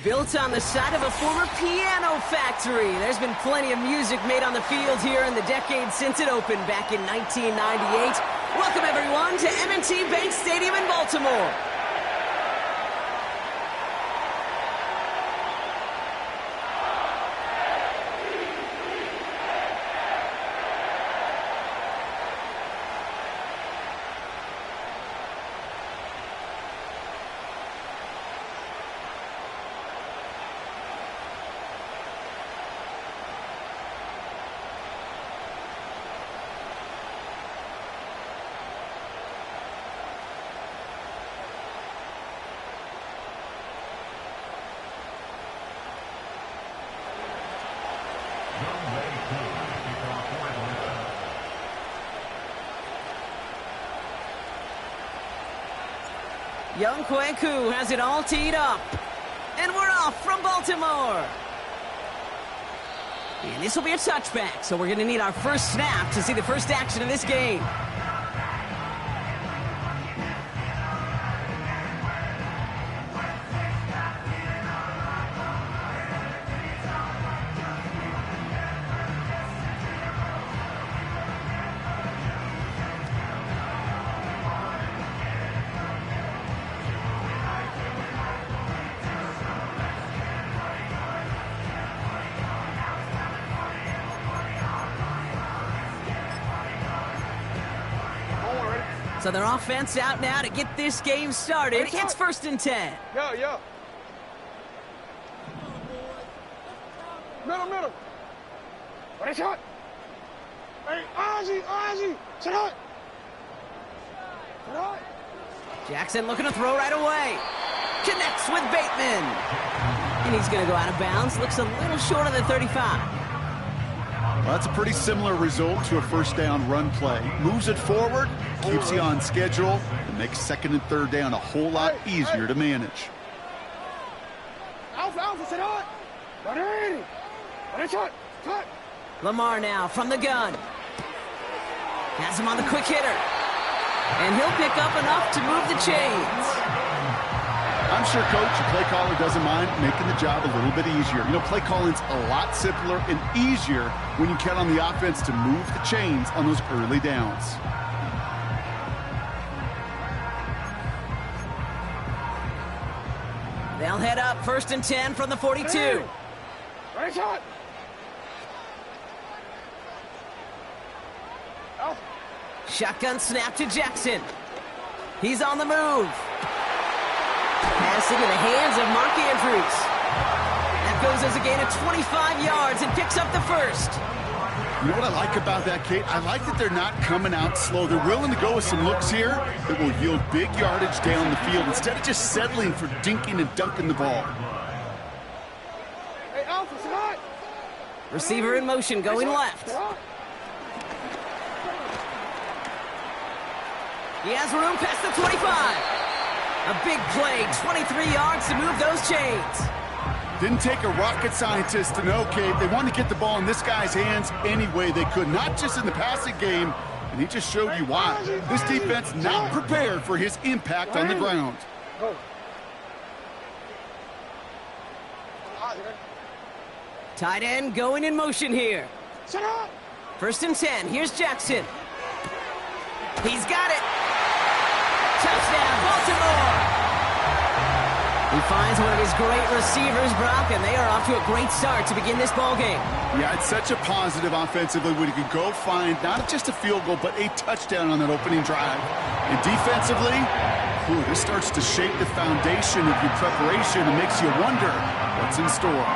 Built on the side of a former piano factory, there's been plenty of music made on the field here in the decade since it opened back in 1998. Welcome, everyone, to M&T Bank Stadium in Baltimore. Young Kweku has it all teed up. And we're off from Baltimore. And this will be a touchback, so we're going to need our first snap to see the first action of this game. So their offense out now to get this game started. It's 1st and 10. Yo. Middle. Ready, shot. Hey, Ozzy. Sit up. Jackson looking to throw right away. Connects with Bateman. And he's going to go out of bounds. Looks a little short of the 35. Well, that's a pretty similar result to a first down run play. Moves it forward, keeps you on schedule, and makes 2nd and 3rd down a whole lot easier to manage. Alpha, sit on. Ready, shot. Lamar now from the gun. Has him on the quick hitter. And he'll pick up enough to move the chains. I'm sure Coach, your play caller, doesn't mind making the job a little bit easier. You know, play calling's a lot simpler and easier when you count on the offense to move the chains on those early downs. They'll head up 1st and 10 from the 42. Ready, shot. Shotgun snap to Jackson. He's on the move. Pass into the hands of Mark Andrews. That goes as a gain of 25 yards and picks up the first. You know what I like about that, Kate? I like that they're not coming out slow. They're willing to go with some looks here that will yield big yardage down the field instead of just settling for dinking and dunking the ball. Hey, Alpha, sit on. Receiver in motion going left. He has room past the 25. A big play, 23 yards to move those chains. Didn't take a rocket scientist to know, Kate. They wanted to get the ball in this guy's hands any way they could, not just in the passing game, and he just showed you why. This defense not prepared for his impact on the ground. Tight end going in motion here. 1st and 10, here's Jackson. He's got it. Touchdown, Baltimore! He finds one of his great receivers, Brock, and they are off to a great start to begin this ball game. Yeah, it's such a positive offensively when you can go find not just a field goal, but a touchdown on that opening drive. And defensively, this starts to shape the foundation of your preparation and makes you wonder what's in store.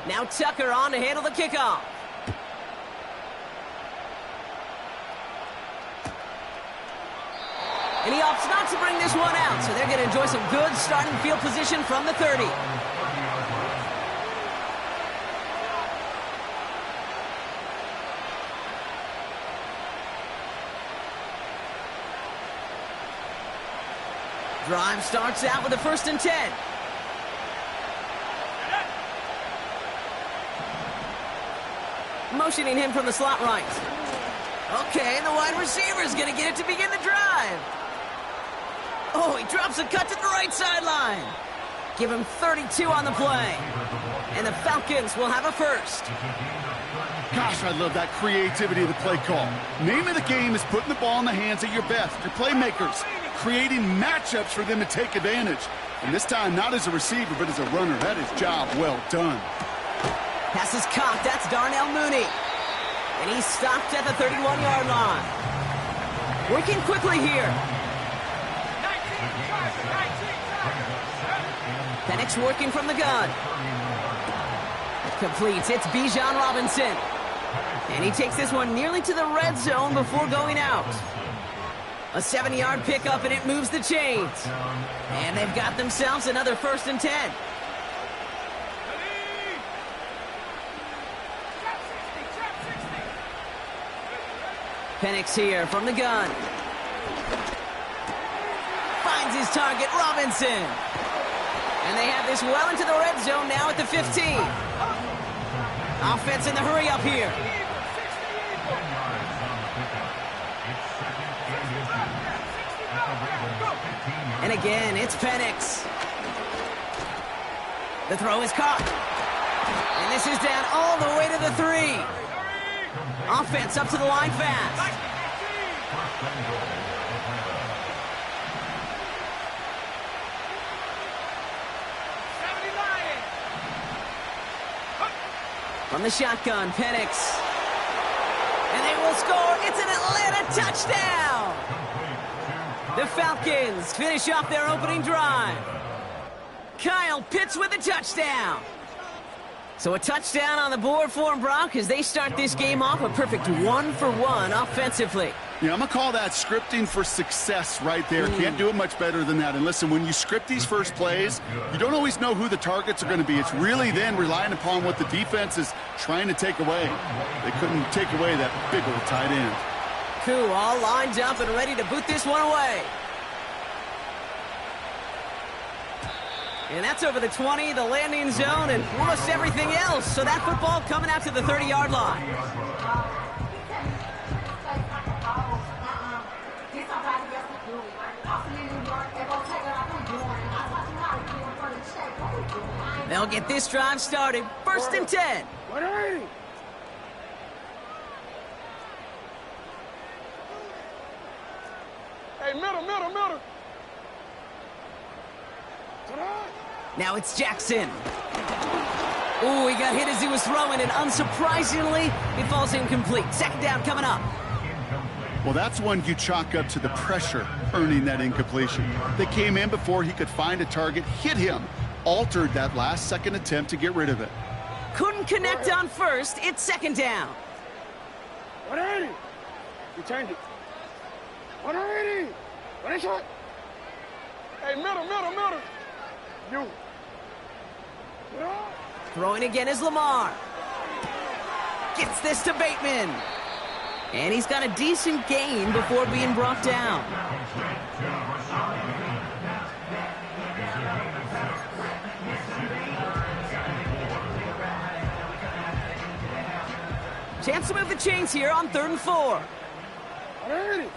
Now Tucker on to handle the kickoff. And he opts not to bring this one out, so they're going to enjoy some good starting field position from the 30. Drive starts out with a 1st and 10. Motioning him from the slot right. Okay, the wide receiver's going to get it to begin the drive. Oh, he drops a cut to the right sideline. Give him 32 on the play. And the Falcons will have a 1st. Gosh, I love that creativity of the play call. Name of the game is putting the ball in the hands of your best, your playmakers, creating matchups for them to take advantage. And this time, not as a receiver, but as a runner. That is job well done. Pass is caught. That's Darnell Mooney. And he's stopped at the 31-yard line. Working quickly here. Penix working from the gun. Completes. It's Bijan Robinson. And he takes this one nearly to the red zone before going out. A 7-yard pickup, and it moves the chains. And they've got themselves another 1st and 10. Penix here from the gun. Finds his target, Robinson. And they have this well into the red zone now at the 15. Offense in the hurry up here. And again, it's Penix. The throw is caught. And this is down all the way to the 3. Offense up to the line fast. From the shotgun, Penix. And they will score. It's an Atlanta touchdown. The Falcons finish off their opening drive. Kyle Pitts with a touchdown. So a touchdown on the board for them, Brock, as they start this game off a perfect 1-for-1 offensively. Yeah, I'm going to call that scripting for success right there. Can't do it much better than that. And listen, when you script these first plays, you don't always know who the targets are going to be. It's really then relying upon what the defense is trying to take away. They couldn't take away that big old tight end. Cool, all lined up and ready to boot this one away. And that's over the 20, the landing zone, and almost everything else. So that football coming out to the 30-yard line. They'll get this drive started. 1st and 10. Hey, middle. Now it's Jackson. Ooh, he got hit as he was throwing, and unsurprisingly, he falls incomplete. 2nd down coming up. Well, that's one you chalk up to the pressure earning that incompletion. They came in before he could find a target, hit him, altered that last-second attempt to get rid of it. Couldn't connect on 1st. It's 2nd down. 180. You changed it. 180. 180 shot. Hey, middle. You. Throwing again is Lamar. Gets this to Bateman. And he's got a decent gain before being brought down. Chance to move the chains here on 3rd and 4. 180.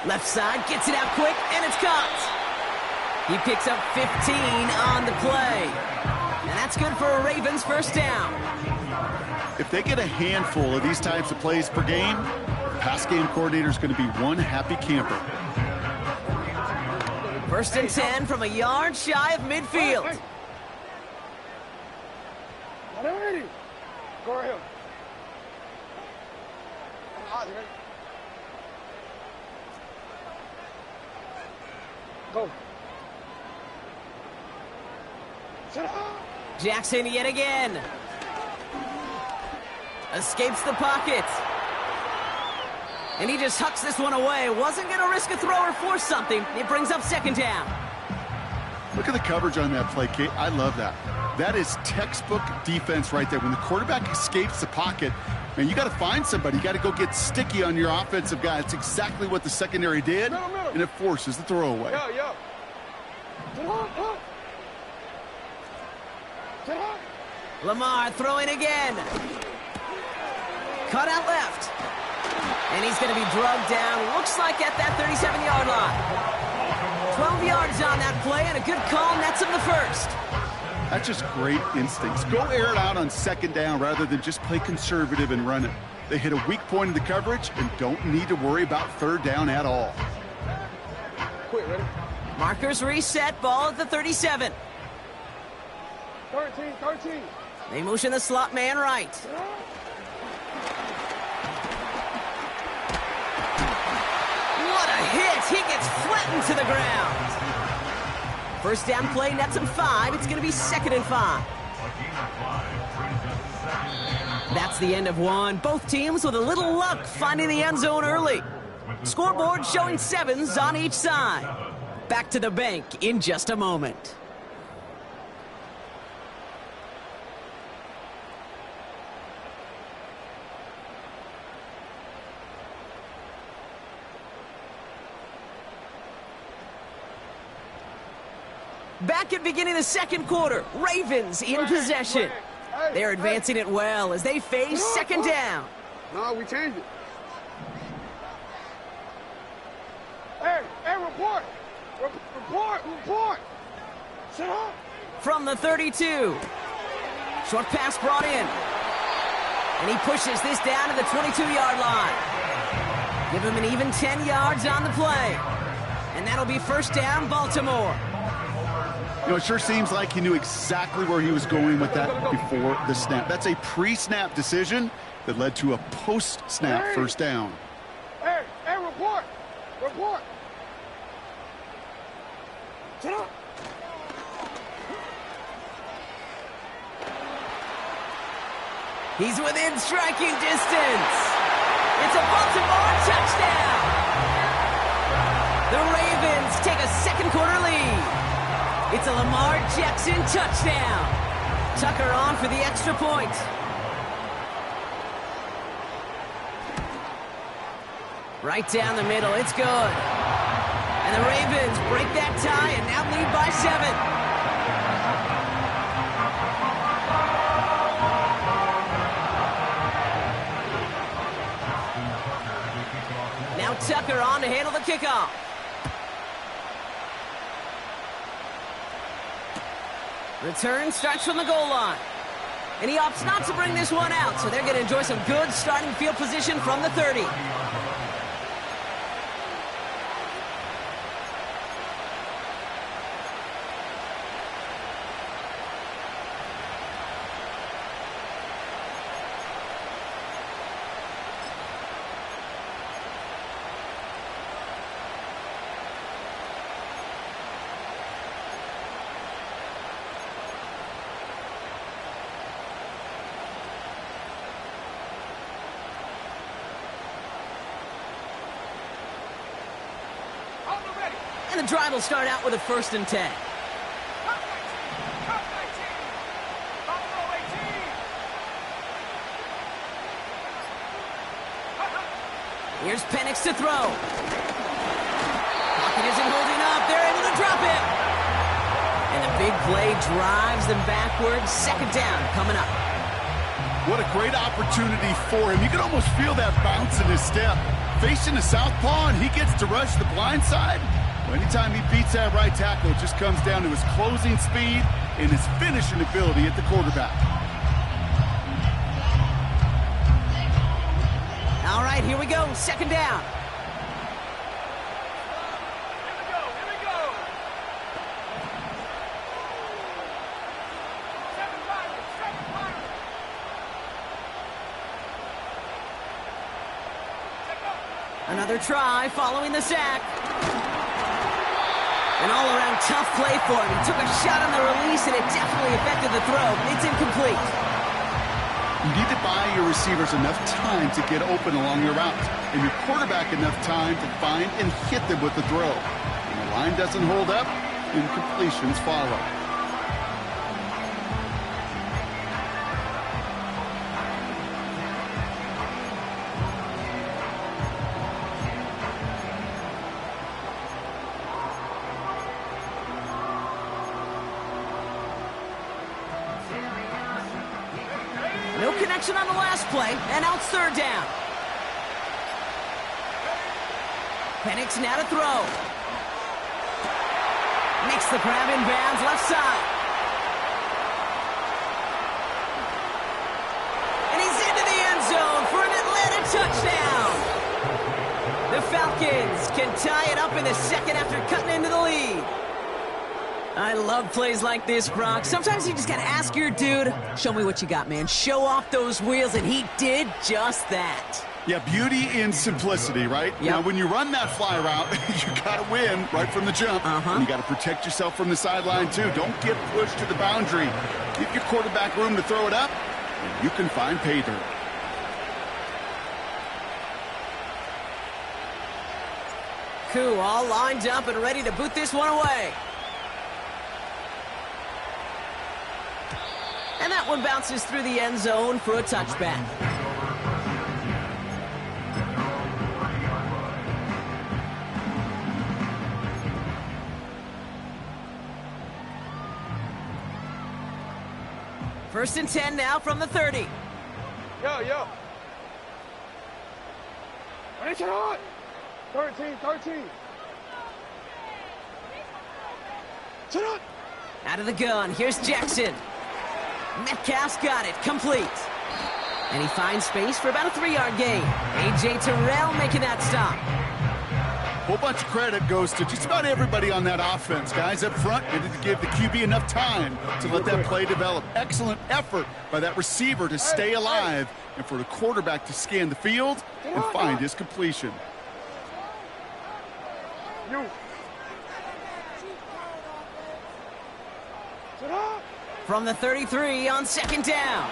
Left side, gets it out quick, and it's caught. He picks up 15 on the play. And that's good for a Ravens 1st down. If they get a handful of these types of plays per game, the pass game coordinator is going to be one happy camper. 1st and 10 from a yard shy of midfield. 180. Go ahead. Go. Jackson yet again. Escapes the pocket. And he just hucks this one away. Wasn't going to risk a throw or force something. It brings up 2nd down. Look at the coverage on that play, Kate. I love that. That is textbook defense right there. When the quarterback escapes the pocket, Man, you got to find somebody. You got to go get sticky on your offensive guy. That's exactly what the secondary did, and it forces the throwaway. Lamar throwing again. Cut out left. And he's going to be drugged down, looks like at that 37-yard line. 12 yards on that play, and a good call nets him the first. That's just great instincts. Go air it out on second down rather than just play conservative and run it. They hit a weak point in the coverage and don't need to worry about third down at all. Quick, ready? Markers reset, ball at the 37. 13. They motion the slot man right. What a hit! He gets flattened to the ground. First down play nets him 5. It's going to be 2nd and 5. That's the end of one. Both teams with a little luck finding the end zone early. Scoreboard showing 7s on each side. Back to the bank in just a moment. Back at beginning of the second quarter, Ravens in possession. They're advancing it well as they face second down. No, we changed it. Hey, report. Report. Shut up. From the 32. Short pass brought in. And he pushes this down to the 22-yard line. Give him an even 10 yards on the play. And that'll be first down, Baltimore. You know, it sure seems like he knew exactly where he was going with that before the snap. That's a pre-snap decision that led to a post-snap first down. Hey, report. Shut up. He's within striking distance. It's a Baltimore touchdown. The Ravens take a second quarter lead. It's a Lamar Jackson touchdown. Tucker on for the extra point. Right down the middle, it's good. And the Ravens break that tie and now lead by 7. Now Tucker on to handle the kickoff. Return starts from the goal line. And he opts not to bring this one out, so they're going to enjoy some good starting field position from the 30. And the drive will start out with a 1st and 10. Here's Penix to throw. Pocket isn't holding up. They're able to drop it. And the big play drives them backwards. Second down coming up. What a great opportunity for him. You can almost feel that bounce in his step. Facing the southpaw, and he gets to rush the blind side. Anytime he beats that right tackle, it just comes down to his closing speed and his finishing ability at the quarterback. All right, here we go. Second down. Here we go. Another try following the sack. An all-around tough play for him. He took a shot on the release, and it definitely affected the throw. It's incomplete. You need to buy your receivers enough time to get open along your routes, and your quarterback enough time to find and hit them with the throw. When the line doesn't hold up, incompletions follow. connection on the last play, and now it's third down. Penix now to throw. Makes the grab in bounds left side. And he's into the end zone for an Atlanta touchdown. The Falcons can tie it up in the second after cutting into the lead. I love plays like this, Brock. Sometimes you just gotta ask your dude, show me what you got, man. Show off those wheels, and he did just that. Yeah, beauty in simplicity, right? Yep. Now, when you run that fly route, you got to win right from the jump. And you got to protect yourself from the sideline, too. Don't get pushed to the boundary. Give your quarterback room to throw it up, and you can find pay dirt. Koo all lined up and ready to boot this one away. And that one bounces through the end zone for a touchback. First and 10 now from the 30. Yo. 13. Out of the gun, here's Jackson. Metcalf's got it, complete. And he finds space for about a 3-yard gain. A.J. Terrell making that stop. Whole bunch of credit goes to just about everybody on that offense. Guys up front needed to give the QB enough time to let that play develop. Excellent effort by that receiver to stay alive and for the quarterback to scan the field and find his completion. From the 33 on second down.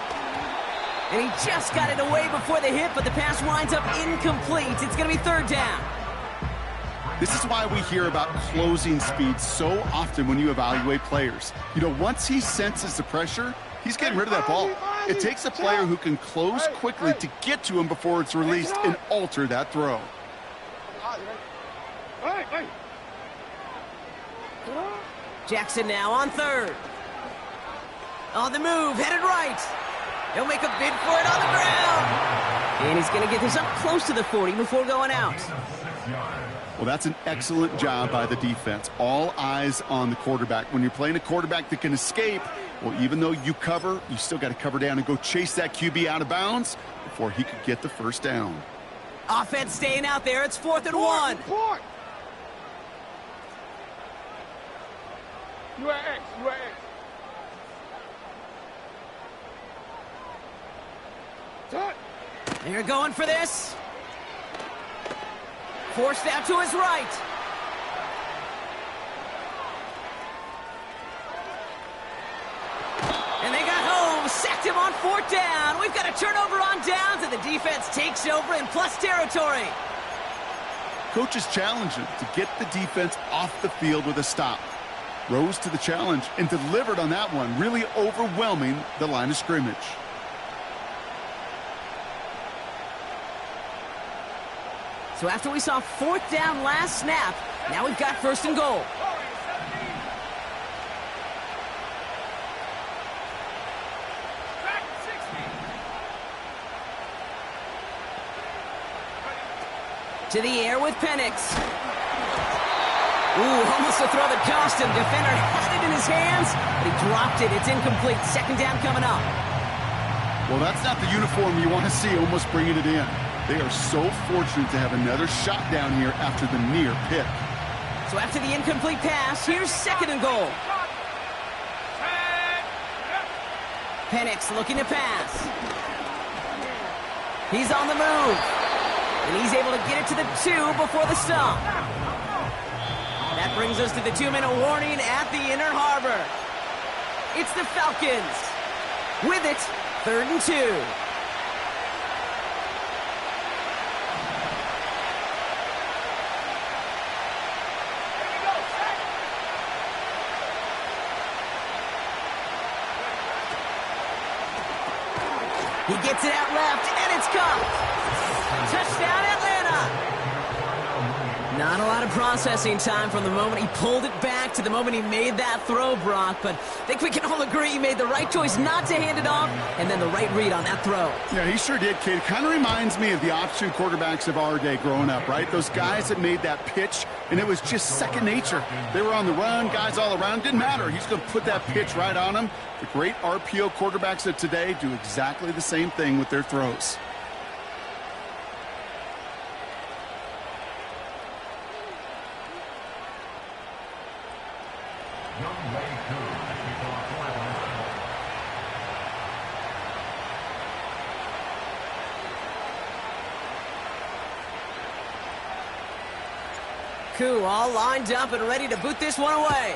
And he just got it away before the hit, but the pass winds up incomplete. It's going to be third down. This is why we hear about closing speed so often when you evaluate players. You know, once he senses the pressure, he's getting rid of that ball. It takes a player who can close quickly to get to him before it's released and alter that throw. Jackson now on third. On the move, headed right. He'll make a bid for it on the ground. And he's going to get this up close to the 40 before going out. Well, that's an excellent job by the defense. All eyes on the quarterback. When you're playing a quarterback that can escape, well, even though you cover, you still got to cover down and go chase that QB out of bounds before he could get the first down. Offense staying out there. It's 4th and 1. You at X. They're going for this. Forced out to his right. And they got home. Sacked him on 4th down. We've got a turnover on downs, and the defense takes over in plus territory. Coaches challenge him to get the defense off the field with a stop. Rose to the challenge and delivered on that one, really overwhelming the line of scrimmage. So after we saw 4th down last snap, now we've got 1st and goal. To the air with Penix. Ooh, almost a throw that cost him. Defender had it in his hands, but he dropped it. It's incomplete. Second down coming up. Well, that's not the uniform you want to see almost bringing it in. They are so fortunate to have another shot down here after the near pick. So after the incomplete pass, here's 2nd and goal. Penix looking to pass. He's on the move. And he's able to get it to the 2 before the stop. That brings us to the 2-minute warning at the inner harbor. It's the Falcons. With it, 3rd and 2. He gets it out left, and it's caught. Touchdown, Atlanta. Not a lot of processing time from the moment he pulled it back to the moment he made that throw, Brock. But I think we can all agree he made the right choice not to hand it off, and then the right read on that throw. Yeah, he sure did, kid. It kind of reminds me of the option quarterbacks of our day growing up, right? Those guys that made that pitch, and it was just second nature. They were on the run, guys all around. Didn't matter. He's going to put that pitch right on them. The great RPO quarterbacks of today do exactly the same thing with their throws. Koo all lined up and ready to boot this one away.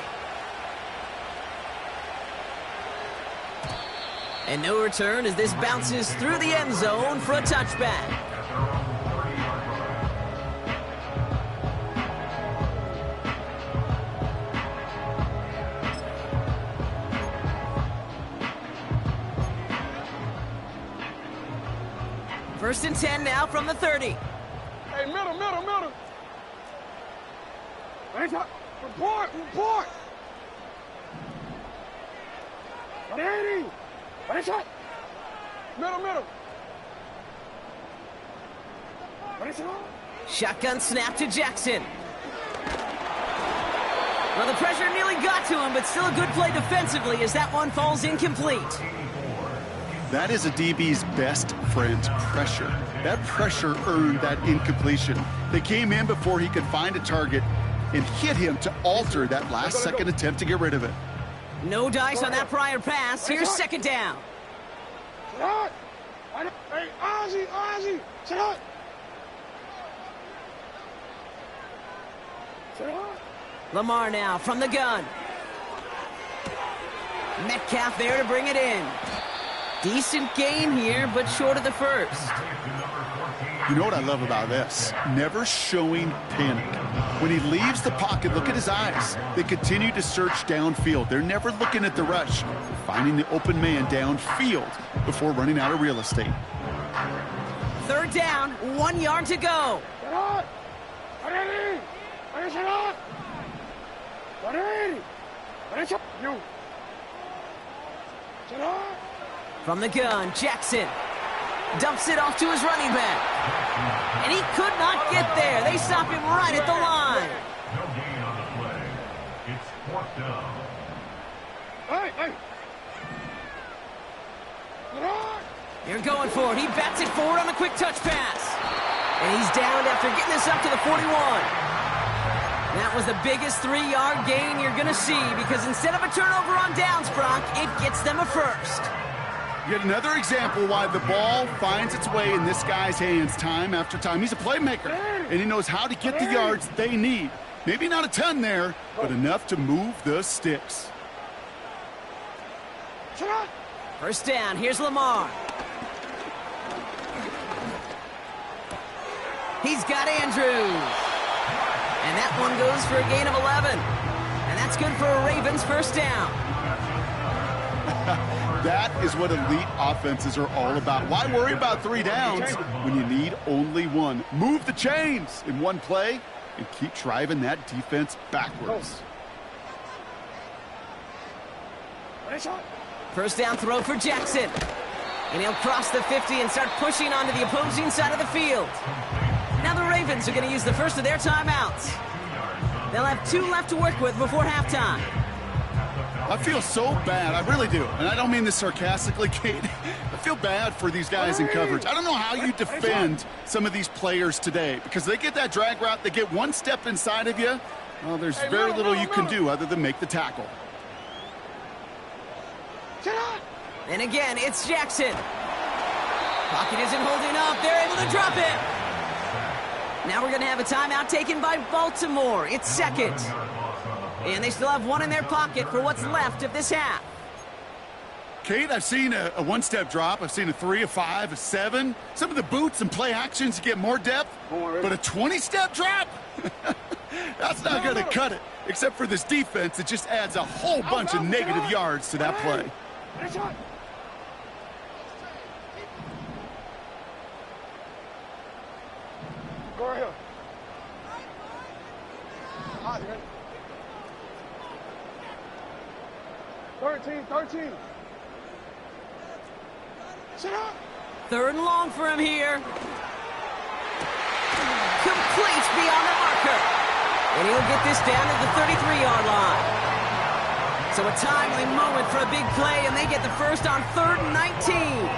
And no return as this bounces through the end zone for a touchback. First and 10 now from the 30. Hey, middle. Report. Ready. Middle. Shotgun snap to Jackson. Well, the pressure nearly got to him, but still a good play defensively as that one falls incomplete. That is a DB's best friend, pressure. That pressure earned that incompletion. They came in before he could find a target and hit him to alter that last-second attempt to get rid of it. No dice on that prior pass. Here's second down. Hey, Ozzy, sit up. Lamar now from the gun. Metcalf there to bring it in. Decent gain here, but short of the first. You know what I love about this? Never showing panic. When he leaves the pocket, look at his eyes. They continue to search downfield. They're never looking at the rush. They're finding the open man downfield before running out of real estate. Third down, 1 yard to go. From the gun, Jackson dumps it off to his running back. And he could not get there. They stop him right at the line. No gain on the play. It's fourth down. They're going for it. He bats it forward on a quick touch pass. And he's down after getting this up to the 41. That was the biggest 3-yard gain you're going to see because instead of a turnover on downs, Brock, it gets them a first. Yet another example why the ball finds its way in this guy's hands time after time. He's a playmaker, and he knows how to get the yards they need. Maybe not a ton there, but enough to move the sticks. First down, here's Lamar. He's got Andrews. And that one goes for a gain of 11. And that's good for a Ravens first down. That is what elite offenses are all about. Why worry about 3 downs when you need only 1? Move the chains in one play and keep driving that defense backwards. First down throw for Jackson. And he'll cross the 50 and start pushing onto the opposing side of the field. Now the Ravens are going to use the first of their timeouts. They'll have 2 left to work with before halftime. I feel so bad. I really do. And I don't mean this sarcastically, Kate. I feel bad for these guys in coverage. I don't know how you defend some of these players today because they get that drag route. They get 1 step inside of you. Well, there's very little you can do other than make the tackle. And again, it's Jackson. Pocket isn't holding up. They're able to drop it. Now we're going to have a timeout taken by Baltimore. It's second. And they still have 1 in their pocket for what's left of this half. Kate, I've seen a 1-step drop. I've seen a 3, a 5, a 7. Some of the boots and play actions get more depth. But a 20-step drop? That's not going to cut it. Except for this defense, it just adds a whole bunch of negative yards to that play. Go ahead. 13. Shut up. 3rd and long for him here. Completes beyond the marker. And he'll get this down at the 33-yard line. So a timely moment for a big play, and they get the first on 3rd and 19.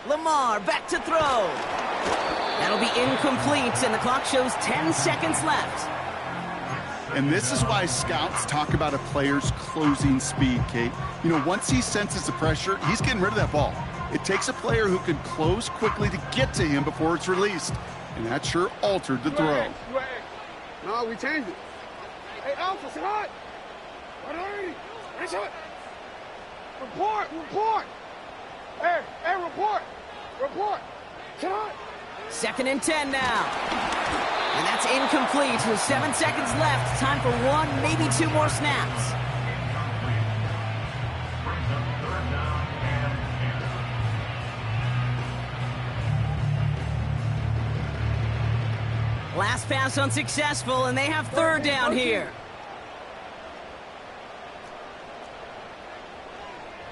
Lamar back to throw. That'll be incomplete, and the clock shows 10 seconds left. And this is why scouts talk about a player's closing speed, Kate. You know, once he senses the pressure, he's getting rid of that ball. It takes a player who can close quickly to get to him before it's released. And that sure altered the throw. No, we changed it. Hey, Alpha, sit hot. Report. Hey, report. Sit hot. 2nd and 10 now. And that's incomplete. With 7 seconds left. Time for 1, maybe 2 more snaps. Last pass unsuccessful, and they have 3rd down here.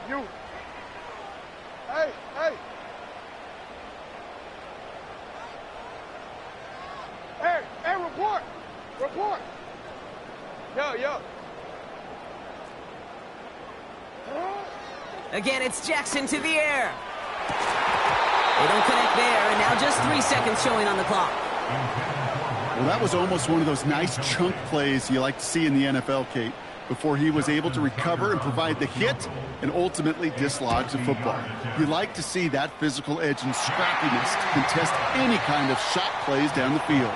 You. Hey. Hey, report. Yo. Again, it's Jackson to the air. They don't connect there, and now just 3 seconds showing on the clock. Well, that was almost one of those nice chunk plays you like to see in the NFL, Kate, before he was able to recover and provide the hit and ultimately dislodge the football. You like to see that physical edge and scrappiness to contest any kind of shot plays down the field.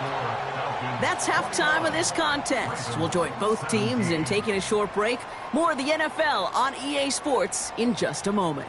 That's halftime of this contest. We'll join both teams in taking a short break. More of the NFL on EA Sports in just a moment.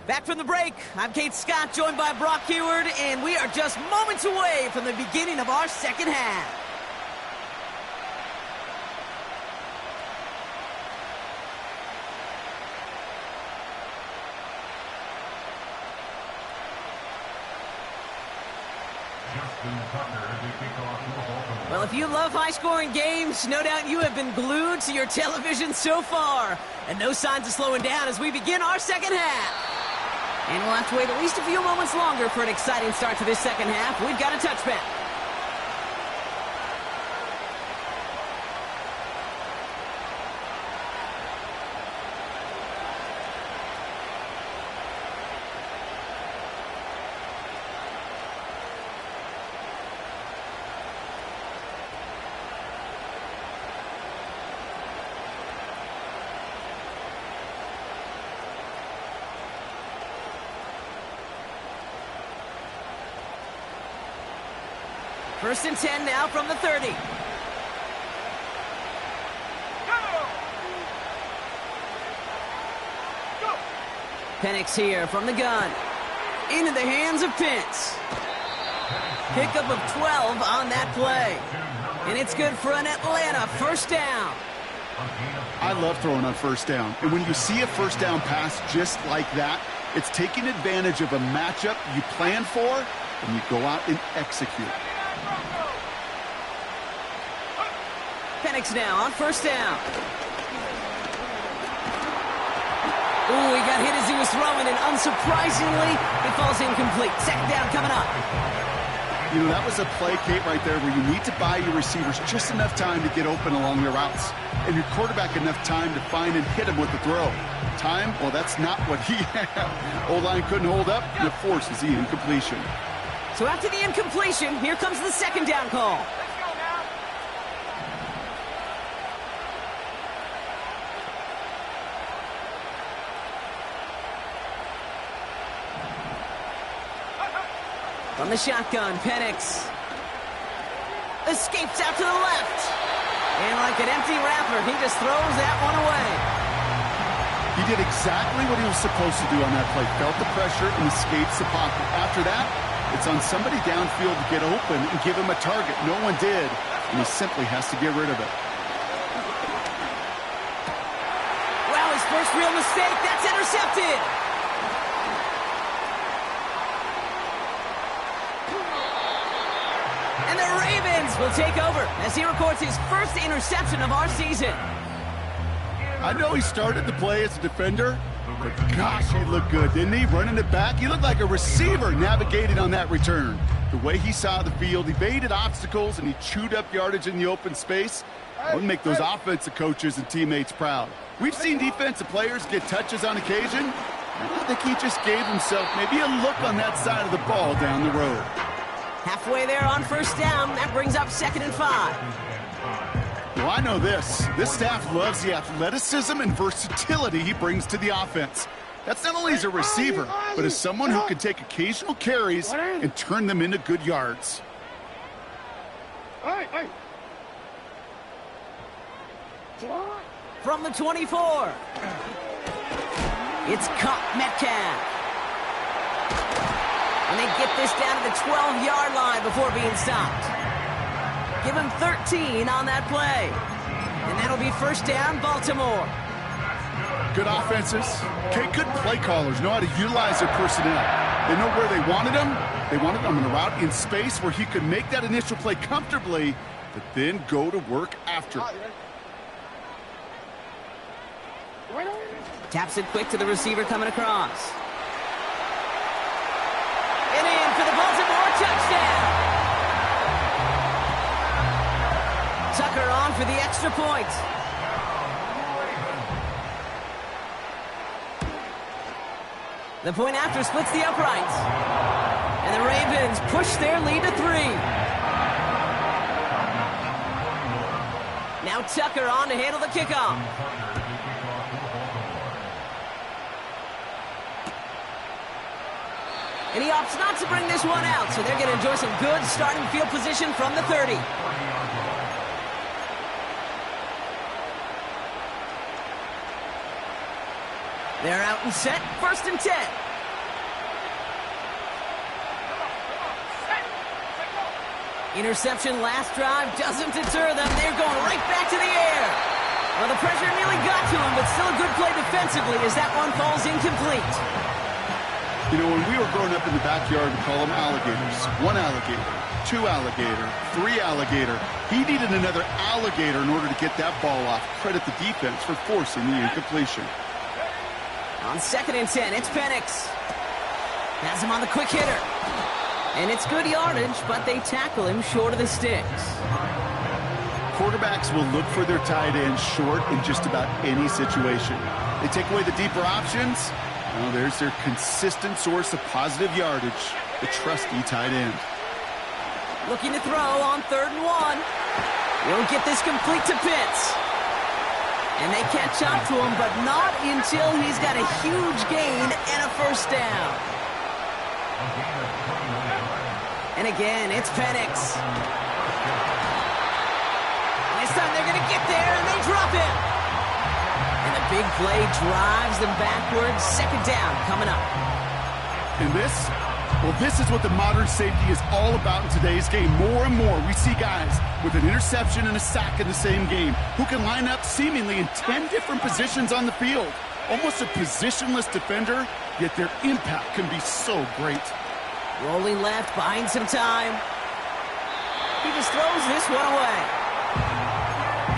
Back from the break, I'm Kate Scott, joined by Brock Heward, and we are just moments away from the beginning of our second half. Well, if you love high-scoring games, no doubt you have been glued to your television so far. And no signs of slowing down as we begin our second half. And we'll have to wait at least a few moments longer for an exciting start to this second half. We've got a touchback. First and 10 now from the 30. Penix here from the gun. Into the hands of Pitts. Pickup of 12 on that play. And it's good for an Atlanta first down. I love throwing on first down. And when you see a first down pass just like that, it's taking advantage of a matchup you plan for, and you go out and execute. Penix now on first down. Ooh, he got hit as he was throwing, and unsurprisingly, it falls incomplete. Second down coming up. You know, that was a play, Kate, right there where you need to buy your receivers just enough time to get open along their routes, and your quarterback enough time to find and hit him with the throw. Time? Well, that's not what he had. O-line couldn't hold up, and it forces the incompletion. So after the incompletion, here comes the second down call. From the shotgun, Penix escapes out to the left. And like an empty wrapper, he just throws that one away. He did exactly what he was supposed to do on that play. Felt the pressure and escapes the pocket. After that, it's on somebody downfield to get open and give him a target. No one did, and he simply has to get rid of it. Wow, his first real mistake. That's intercepted. And the Ravens will take over as he records his first interception of our season. I know he started the play as a defender, but gosh, he looked good, didn't he? Running it back, he looked like a receiver navigating on that return. The way he saw the field, evaded obstacles, and he chewed up yardage in the open space. That would make those offensive coaches and teammates proud. We've seen defensive players get touches on occasion. I think he just gave himself maybe a look on that side of the ball down the road. Halfway there on first down. That brings up 2nd and 5. Well, I know this. This staff loves the athleticism and versatility he brings to the offense. That's not only as a receiver, but as someone who can take occasional carries and turn them into good yards. From the 24. It's caught Metcalf. And they get this down to the 12-yard line before being stopped. Give him 13 on that play. And that'll be first down, Baltimore. Good offenses. Okay, good play callers know how to utilize their personnel. They know where they wanted him. They wanted him in a route in space where he could make that initial play comfortably, but then go to work after. Taps it quick to the receiver coming across. And in for the Baltimore touchdown. Tucker on for the extra point. The point after splits the uprights. And the Ravens push their lead to 3. Now Tucker on to handle the kickoff. And he opts not to bring this one out, so they're going to enjoy some good starting field position from the 30. They're out and set, 1st and 10. Interception last drive doesn't deter them. They're going right back to the air. Well, the pressure nearly got to him, but still a good play defensively as that one falls incomplete. You know, when we were growing up in the backyard, we call them alligators. 1 alligator, 2 alligator, 3 alligator. He needed another alligator in order to get that ball off. Credit the defense for forcing the incompletion. On 2nd and 10, it's Penix. Has him on the quick hitter. And it's good yardage, but they tackle him short of the sticks. Quarterbacks will look for their tight end short in just about any situation. They take away the deeper options. Well, there's their consistent source of positive yardage, the trusty tight end. Looking to throw on 3rd and 1. He'll get this complete to Pitts. And they catch up to him, but not until he's got a huge gain and a first down. And again, it's Penix. This time they're going to get there, and they drop him. And the big play drives them backwards. 2nd down coming up. And this is what the modern safety is all about in today's game. More and more, we see guys with an interception and a sack in the same game who can line up seemingly in 10 different positions on the field. Almost a positionless defender, yet their impact can be so great. Rolling left, buying some time. He just throws this one away.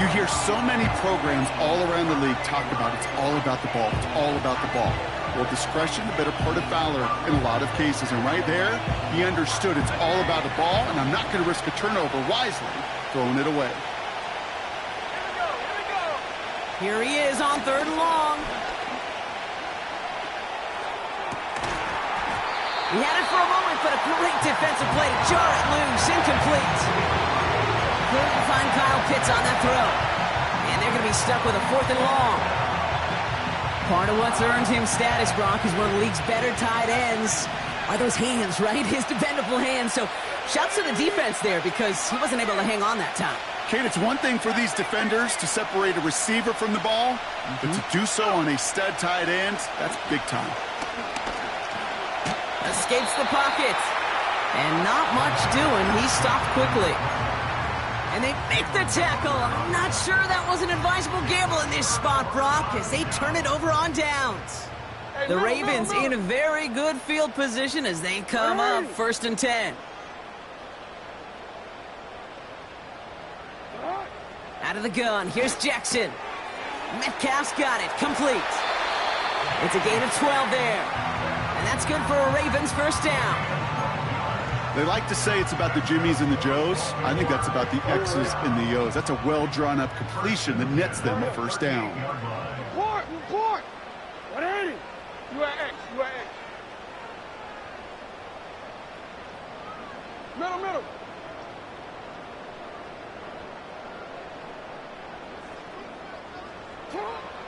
You hear so many programs all around the league talk about it's all about the ball. It's all about the ball. Well, discretion, the better part of valor in a lot of cases. And right there, he understood it's all about the ball, and I'm not going to risk a turnover, wisely throwing it away. Here he is on 3rd and long. He had it for a moment, but a great defensive play to jar it loose, incomplete. Couldn't find Kyle Pitts on that throw. And they're going to be stuck with a 4th and long. Part of what's earned him status, Brock, is one of the league's better tight ends. are those hands, right? His dependable hands. So shouts to the defense there because he wasn't able to hang on that time. Kate, it's one thing for these defenders to separate a receiver from the ball, but to do so on a stud tight end, that's big time. Escapes the pocket. And not much doing. He stopped quickly. And they make the tackle. I'm not sure that was an advisable gamble in this spot, Brock, as they turn it over on downs. The Ravens in a very good field position as they come up 1st and 10. Out of the gun, here's Jackson. Metcalf's got it, complete. It's a gain of 12 there. And that's good for a Ravens 1st down. They like to say it's about the Jimmies and the Joes. I think that's about the X's and the O's. That's a well-drawn-up completion that nets them a 1st down. Report! 180! You at X, you at X. Middle.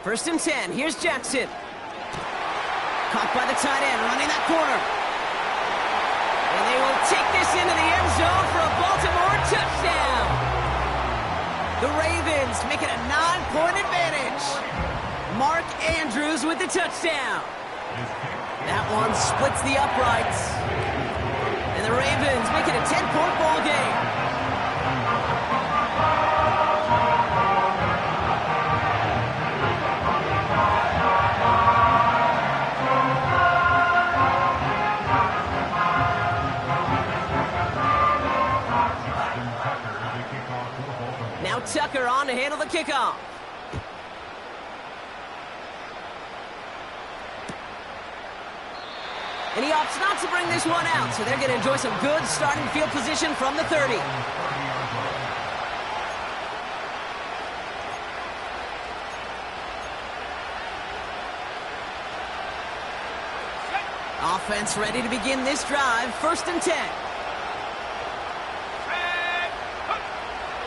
1st and 10, here's Jackson. Caught by the tight end, running that corner. And they will take this into the end zone for a Baltimore touchdown. The Ravens make it a 9-point advantage. Mark Andrews with the touchdown. That one splits the uprights. And the Ravens make it a 10-point ball game. Now Tucker on to handle the kickoff. And he opts not to bring this one out, so they're going to enjoy some good starting field position from the 30. Offense ready to begin this drive, 1st and 10.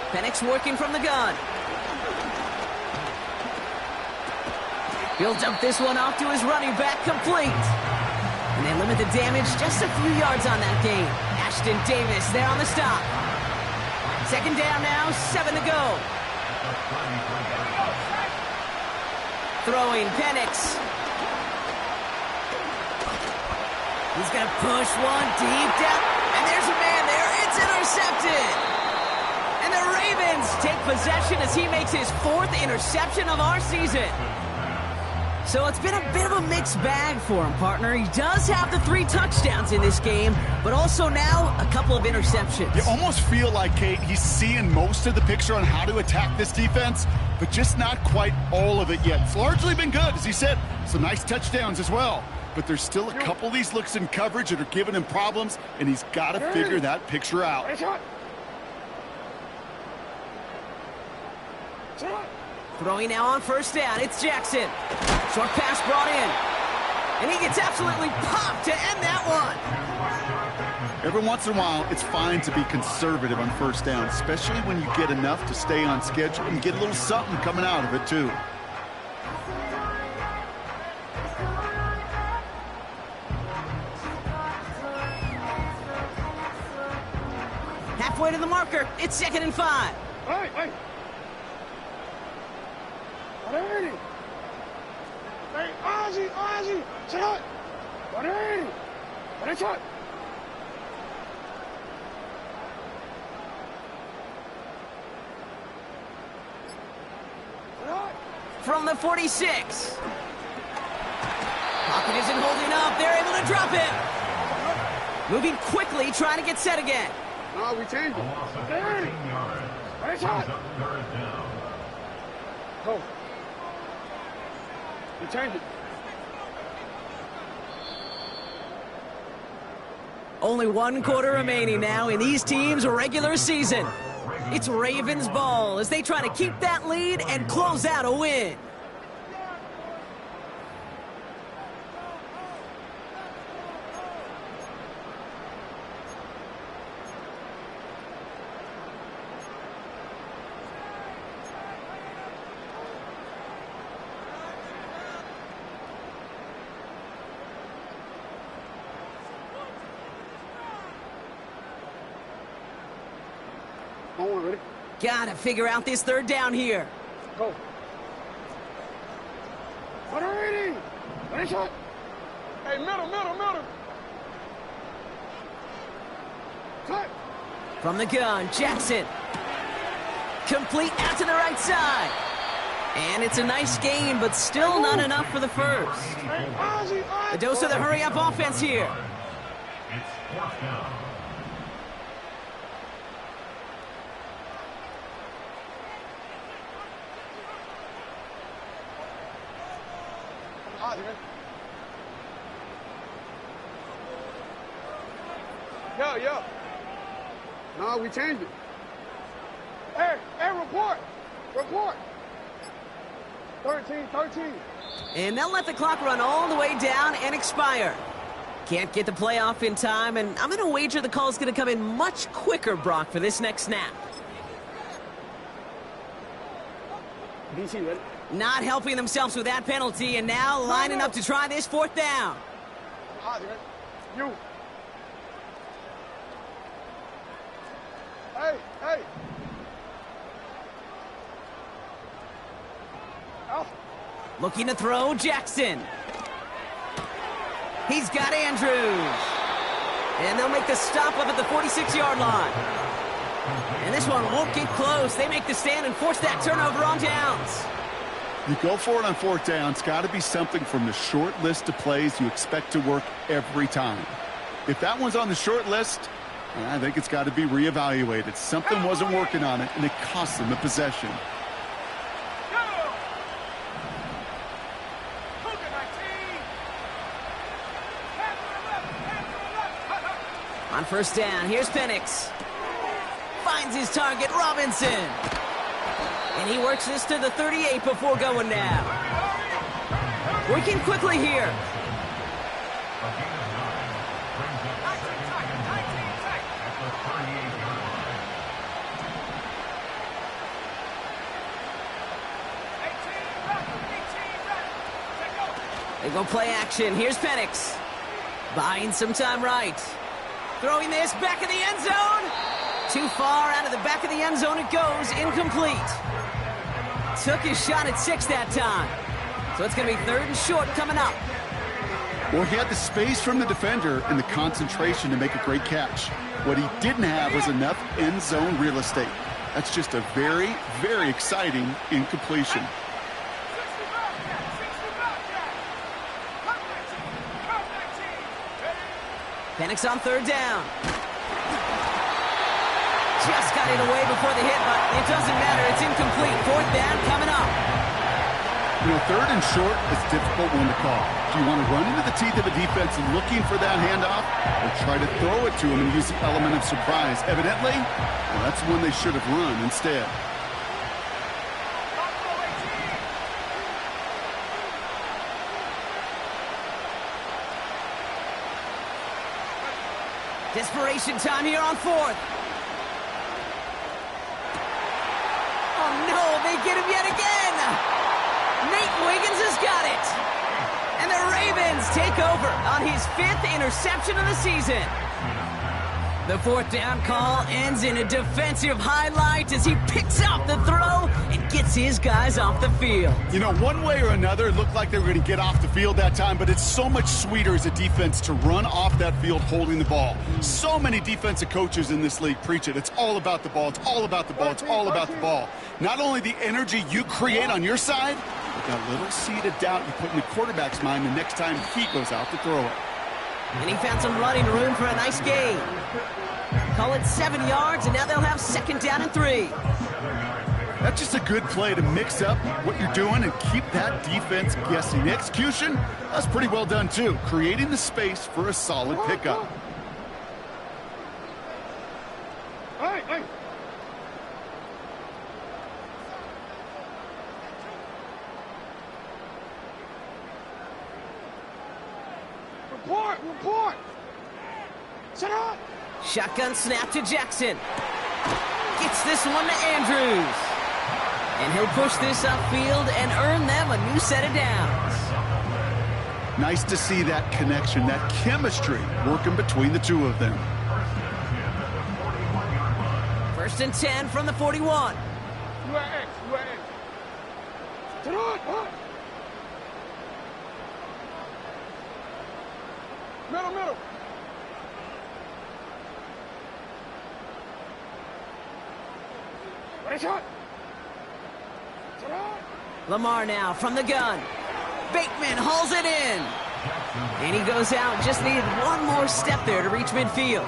Penix working from the gun. He'll dump this one off to his running back, complete. And they limit the damage just a few yards on that gain. Ashton Davis there on the stop. 2nd down now, 7 to go. Throwing Penix. He's going to push one deep down. And there's a man there. It's intercepted. And the Ravens take possession as he makes his 4th interception of our season. So it's been a bit of a mixed bag for him, partner. He does have the 3 touchdowns in this game, but also now a couple of interceptions. You almost feel like, Kate, he's seeing most of the picture on how to attack this defense, but just not quite all of it yet. It's largely been good, as he said. Some nice touchdowns as well. But there's still a couple of these looks in coverage that are giving him problems, and he's got to figure that picture out. Throwing now on 1st down, it's Jackson. Short pass brought in. And he gets absolutely popped to end that one. Every once in a while, it's fine to be conservative on 1st down, especially when you get enough to stay on schedule and get a little something coming out of it, too. Halfway to the marker, it's 2nd and 5. Hey. 180. Hey, Ozzy. Sit up. 180. 180. From the 46. Pocket isn't holding up. They're able to drop him. Moving quickly, trying to get set again. No, we changed it. 180. 180. Go. We changed it. Only 1 quarter remaining now in these teams' regular season. It's Ravens ball as they try to keep that lead and close out a win. On, ready? Gotta figure out this third down here. Go. Ready? Ready, shot. Hey, middle. Cut. From the gun, Jackson. Complete out to the right side. And it's a nice gain, but still not enough for the first. A dose of the hurry-up offense here. It's fourth down. Yeah. No, we changed it. Hey, report. 13. And they'll let the clock run all the way down and expire. Can't get the play off in time, and I'm going to wager the call is going to come in much quicker, Brock, for this next snap. DC, ready? Not helping themselves with that penalty, and now lining up to try this fourth down. You. Hey. Out. Looking to throw, Jackson. He's got Andrews. And they'll make the stop up at the 46-yard line. And this one won't get close. They make the stand and force that turnover on downs. You go for it on fourth down. It's got to be something from the short list of plays you expect to work every time. If that one's on the short list, I think it's got to be reevaluated. Something wasn't working on it, and it cost them the possession. On first down, here's Penix. Finds his target, Robinson. And he works this to the 38 before going down. Working quickly here. They go play action. Here's Penix. Buying some time right. Throwing this back of the end zone. Too far out of the back of the end zone it goes. Incomplete. Took his shot at 6 that time. So it's going to be 3rd and short coming up. Well, he had the space from the defender and the concentration to make a great catch. What he didn't have was enough end zone real estate. That's just a very, very exciting incompletion. Penix on 3rd down. Just got it away before the hit, but it doesn't matter. It's incomplete. 4th down coming up. You know, 3rd and short is a difficult one to call. Do you want to run into the teeth of a defense looking for that handoff, or try to throw it to him and use the element of surprise? Evidently, well, that's one they should have run instead. Desperation time here on 4th. Oh, no, they get him yet again. Nate Wiggins has got it. And the Ravens take over on his 5th interception of the season. The 4th down call ends in a defensive highlight as he picks out the throw and gets his guys off the field. You know, one way or another, it looked like they were going to get off the field that time, but it's so much sweeter as a defense to run off that field holding the ball. So many defensive coaches in this league preach it. It's all about the ball. It's all about the ball. It's all about the ball. Not only the energy you create on your side, but that little seed of doubt you put in the quarterback's mind the next time he goes out to throw it. And he found some running room for a nice gain. Call it 7 yards, and now they'll have 2nd down and 3. That's just a good play to mix up what you're doing and keep that defense guessing. The execution, that's pretty well done too, creating the space for a solid pickup. Hey. Report. Set up. Shotgun snap to Jackson. Gets this one to Andrews. And he'll push this upfield and earn them a new set of downs. Nice to see that connection, that chemistry working between the two of them. First and 10 from the 41. You are X. You are X. Turn on. Middle. Ready, shot. Turn on. Lamar now from the gun. Bateman hauls it in. And he goes out, just needed one more step there to reach midfield.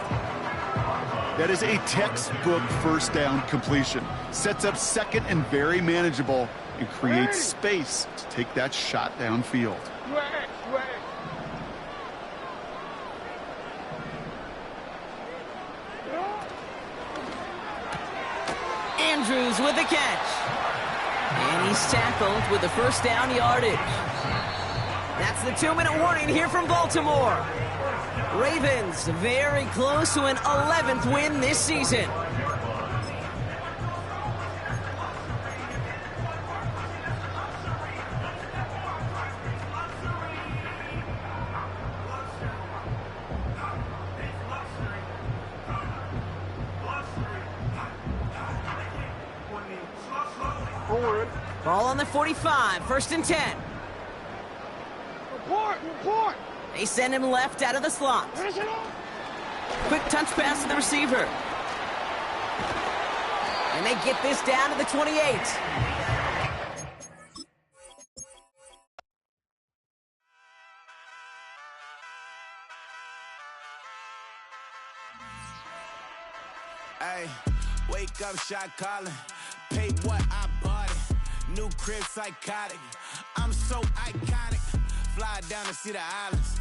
That is a textbook first down completion. Sets up second and very manageable and creates space to take that shot downfield. You are X. You are X. Andrews with the catch. And he's tackled with the first down yardage. That's the 2-minute warning here from Baltimore. Ravens very close to an 11th win this season. Ball on the 45, first and 10. Report. They send him left out of the slot. Quick touch pass to the receiver. And they get this down to the 28. Hey, wake up, shot calling. Pay what I bought it. New crib psychotic. I'm so iconic. Fly down to see the islands.